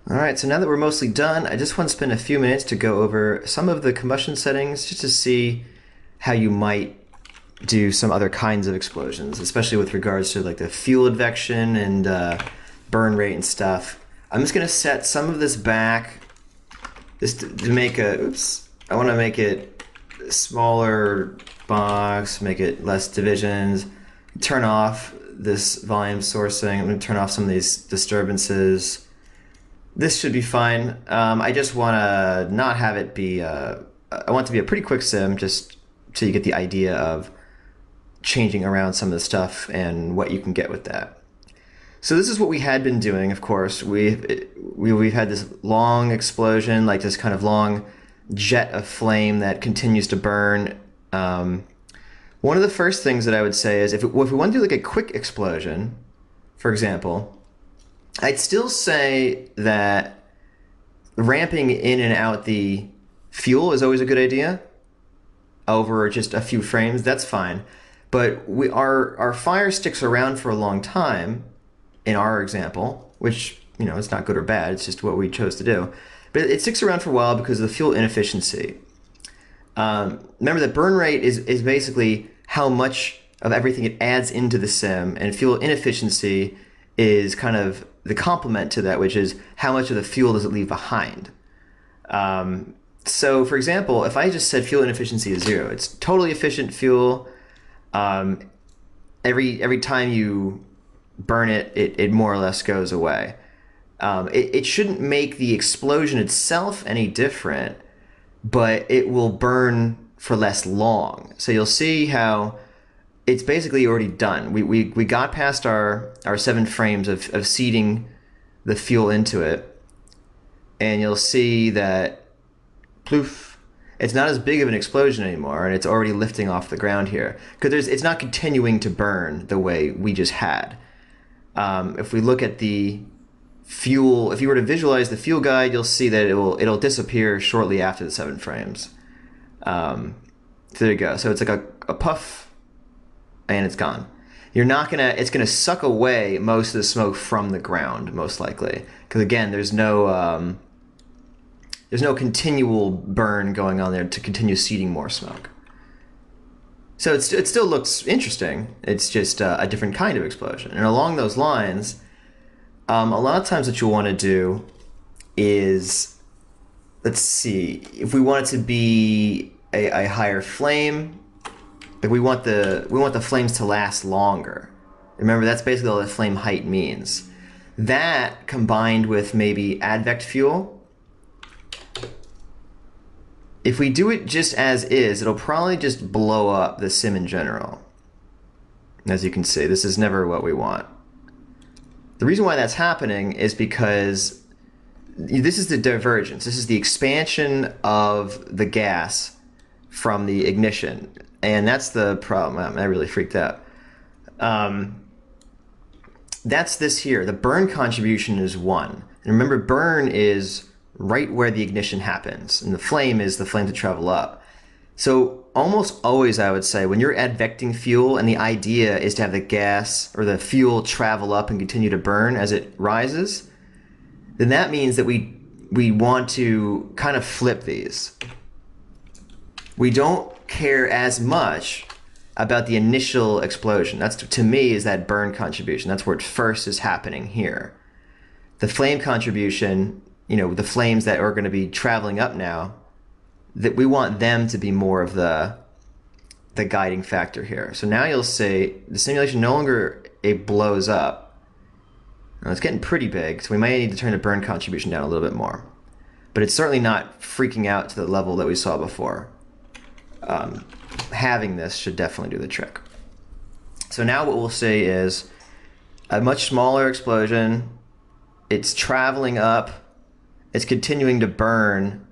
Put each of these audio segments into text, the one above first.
All right, so now that we're mostly done, I just want to spend a few minutes to go over some of the combustion settings just to see how you might do some other kinds of explosions, especially with regards to like the fuel advection and burn rate and stuff. I'm just going to set some of this back just to make I want to make it a smaller box, make it less divisions, turn off this volume sourcing. I'm going to turn off some of these disturbances. This should be fine. I just want to not have it be. I want it to be a pretty quick sim, just so you get the idea of changing around some of the stuff and what you can get with that. So this is what we had been doing. Of course, we've had this long explosion, like this kind of long jet of flame that continues to burn. One of the first things that I would say is if we want to do like a quick explosion, for example, I'd still say that ramping in and out the fuel is always a good idea over just a few frames. That's fine. But our fire sticks around for a long time in our example, which, it's not good or bad. It's just what we chose to do. But it sticks around for a while because of the fuel inefficiency. Remember that burn rate is basically how much of everything it adds into the sim, and fuel inefficiency is kind of the complement to that, which is how much of the fuel does it leave behind. So, for example, if I just said fuel inefficiency is 0, it's totally efficient fuel. Every time you burn it, it more or less goes away. It shouldn't make the explosion itself any different, but it will burn for less long. So you'll see how it's basically already done. We got past our 7 frames of seeding the fuel into it, and you'll see that ploof, it's not as big of an explosion anymore, and it's already lifting off the ground here because it's not continuing to burn the way we just had. If we look at the fuel, if you were to visualize the fuel guide, you'll see that it'll disappear shortly after the 7 frames. So there you go. So it's like a puff, and it's gone. It's gonna suck away most of the smoke from the ground, most likely, because again, there's no continual burn going on there to continue seeding more smoke. So it still looks interesting. It's just a different kind of explosion. And along those lines, a lot of times what you'll want to do is, let's see, if we want it to be a higher flame, like we want the flames to last longer. Remember, that's basically all that flame height means. That combined with maybe advect fuel. If we do it just as is, it'll probably just blow up the sim in general. As you can see, this is never what we want. The reason why that's happening is because this is the divergence. This is the expansion of the gas from the ignition. And that's the problem. I really freaked out. That's this here. The burn contribution is 1. And remember, burn is right where the ignition happens, and the flame is the flame to travel up. So almost always, I would say, when you're advecting fuel and the idea is to have the gas or the fuel travel up and continue to burn as it rises, then that means that we want to kind of flip these. We don't care as much about the initial explosion. That's, to me, is that burn contribution. That's where it first is happening here. The flame contribution, the flames that are going to be traveling up now, that we want them to be more of the guiding factor here. So now you'll see the simulation no longer it blows up. Now it's getting pretty big, so we might need to turn the burn contribution down a little bit more. But it's certainly not freaking out to the level that we saw before. Having this should definitely do the trick. So now what we'll see is a much smaller explosion. It's traveling up. It's continuing to burn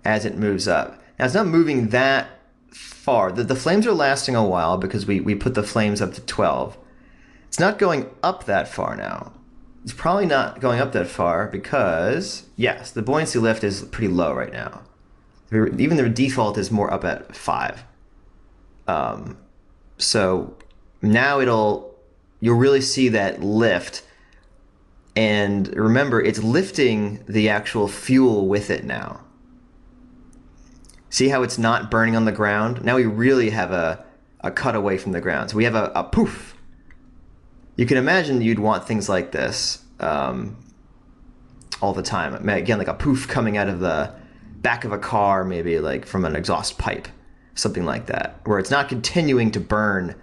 as it moves up. Now it's not moving that far. The flames are lasting a while because we put the flames up to 12. It's not going up that far now. It's probably not going up that far because, yes, the buoyancy lift is pretty low right now. Even the default is more up at 5. So now you'll really see that lift, And remember, it's lifting the actual fuel with it now. See how it's not burning on the ground? Now we really have a cut away from the ground. So we have a poof. You can imagine you'd want things like this all the time. Again, like a poof coming out of the back of a car, maybe like from an exhaust pipe, something like that, where it's not continuing to burn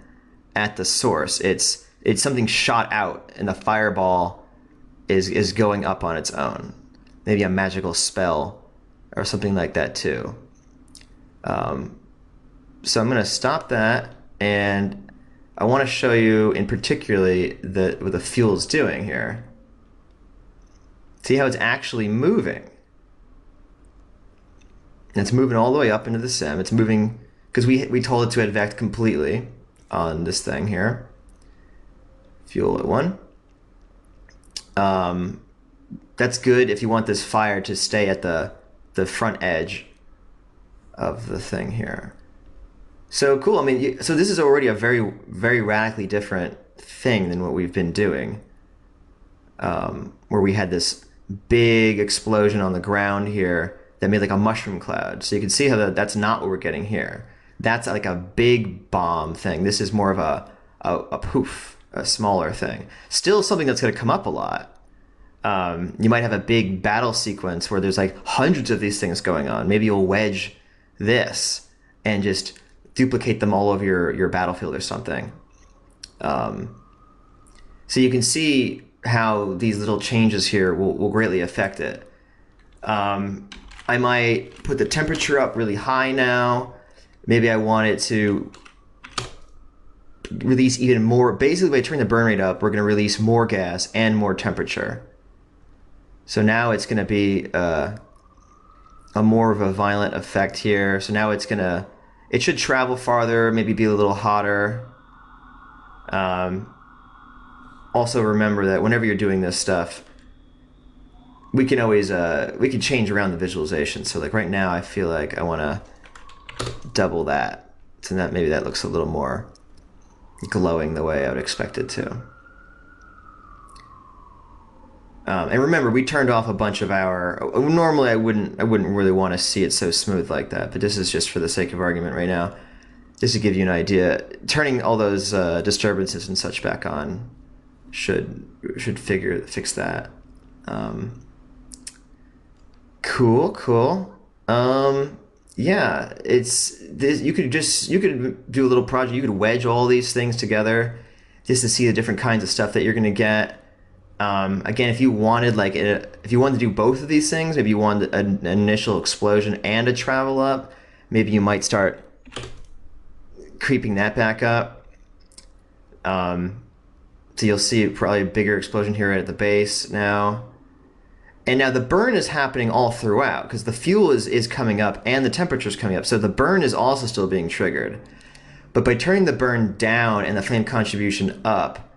at the source. It's something shot out, and the fireball is going up on its own. Maybe a magical spell or something like that too. So I'm going to stop that, and I want to show you in particularly what the fuel is doing here. See how it's actually moving. And it's moving all the way up into the sim. It's moving because we told it to advect completely on this thing here. Fuel at 1. That's good if you want this fire to stay at the front edge of the thing here. So cool. I mean, so this is already a very, very radically different thing than what we've been doing, where we had this big explosion on the ground here that made like a mushroom cloud. So you can see how that's not what we're getting here. That's like a big bomb thing. This is more of a poof, a smaller thing. Still something that's going to come up a lot. You might have a big battle sequence where there's like hundreds of these things going on. Maybe you'll wedge this and just duplicate them all over your battlefield or something. So you can see how these little changes here will greatly affect it. I might put the temperature up really high now. Maybe I want it to release even more. Basically, by turning the burn rate up, we're going to release more gas and more temperature. So now it's going to be a more of a violent effect here. So now it should travel farther, maybe be a little hotter. Also remember that whenever you're doing this stuff, we can always we can change around the visualization. So like right now, I feel like I want to double that, so that maybe that looks a little more glowing the way I would expect it to. And remember, we turned off a bunch of our. Normally, I wouldn't really want to see it so smooth like that, but this is just for the sake of argument right now, just to give you an idea. Turning all those disturbances and such back on should fix that. Cool. Yeah, it's this. You could do a little project. You could wedge all these things together just to see the different kinds of stuff that you're going to get. Again, if you wanted to do both of these things, maybe you wanted an initial explosion and a travel up, maybe you might start creeping that back up. So you'll see probably a bigger explosion here at the base now. And now the burn is happening all throughout because the fuel is coming up and the temperature is coming up. So the burn is also still being triggered. But by turning the burn down and the flame contribution up,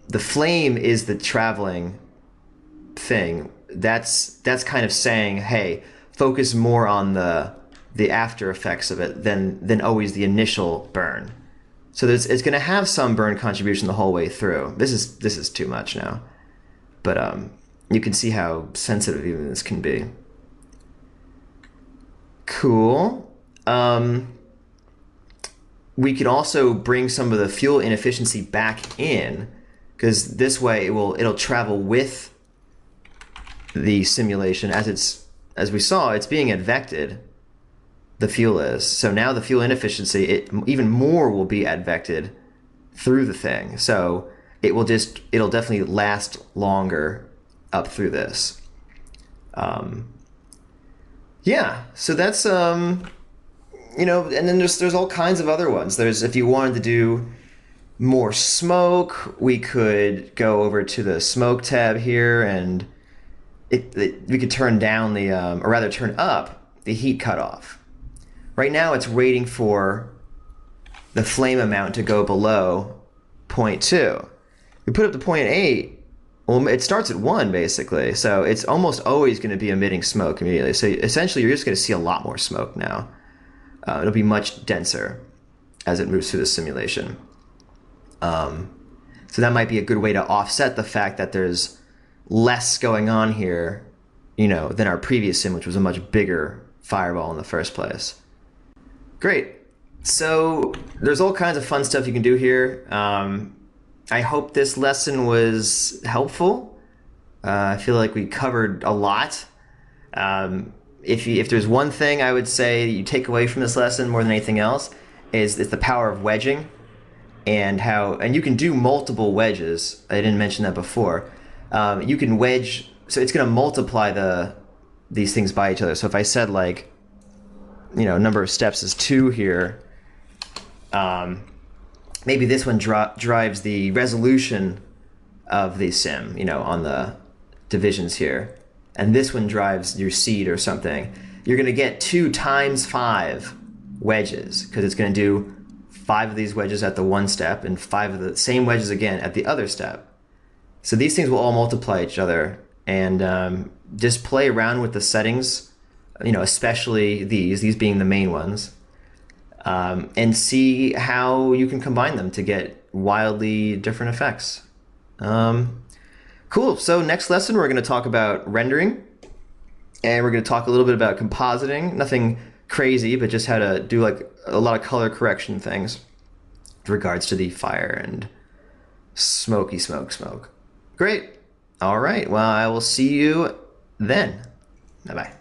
the flame is the traveling thing. That's kind of saying, hey, focus more on the after effects of it than always the initial burn. So it's going to have some burn contribution the whole way through. This is too much now, but you can see how sensitive even this can be. Cool. We could also bring some of the fuel inefficiency back in, because this way it'll travel with the simulation as we saw, it's being advected. The fuel is. So now the fuel inefficiency, even more will be advected through the thing. So it'll definitely last longer up through this. Yeah, so that's and then there's all kinds of other ones. If you wanted to do more smoke, we could go over to the smoke tab here, and we could turn down or rather turn up the heat cutoff. Right now it's waiting for the flame amount to go below 0.2. We put up to 0.8, well, it starts at 1 basically, so it's almost always going to be emitting smoke immediately. So essentially you're just going to see a lot more smoke now. It'll be much denser as it moves through the simulation. So So that might be a good way to offset the fact that there's less going on here, than our previous sim, which was a much bigger fireball in the first place. Great. So there's all kinds of fun stuff you can do here. I hope this lesson was helpful. I feel like we covered a lot. If there's one thing I would say that you take away from this lesson more than anything else, is the power of wedging, and you can do multiple wedges. I didn't mention that before. You can wedge, so it's going to multiply these things by each other. So if I said number of steps is 2 here, maybe this one drives the resolution of the sim, on the divisions here, and this one drives your seed or something. You're going to get 2 times 5 wedges, because it's going to do 5 of these wedges at the one step and 5 of the same wedges again at the other step. So these things will all multiply each other, and just play around with the settings, especially these being the main ones, and see how you can combine them to get wildly different effects. Cool. So next lesson, we're going to talk about rendering, and we're going to talk a little bit about compositing. Nothing crazy, but just how to do a lot of color correction things with regards to the fire and smoky smoke. Great. All right. Well, I will see you then. Bye-bye.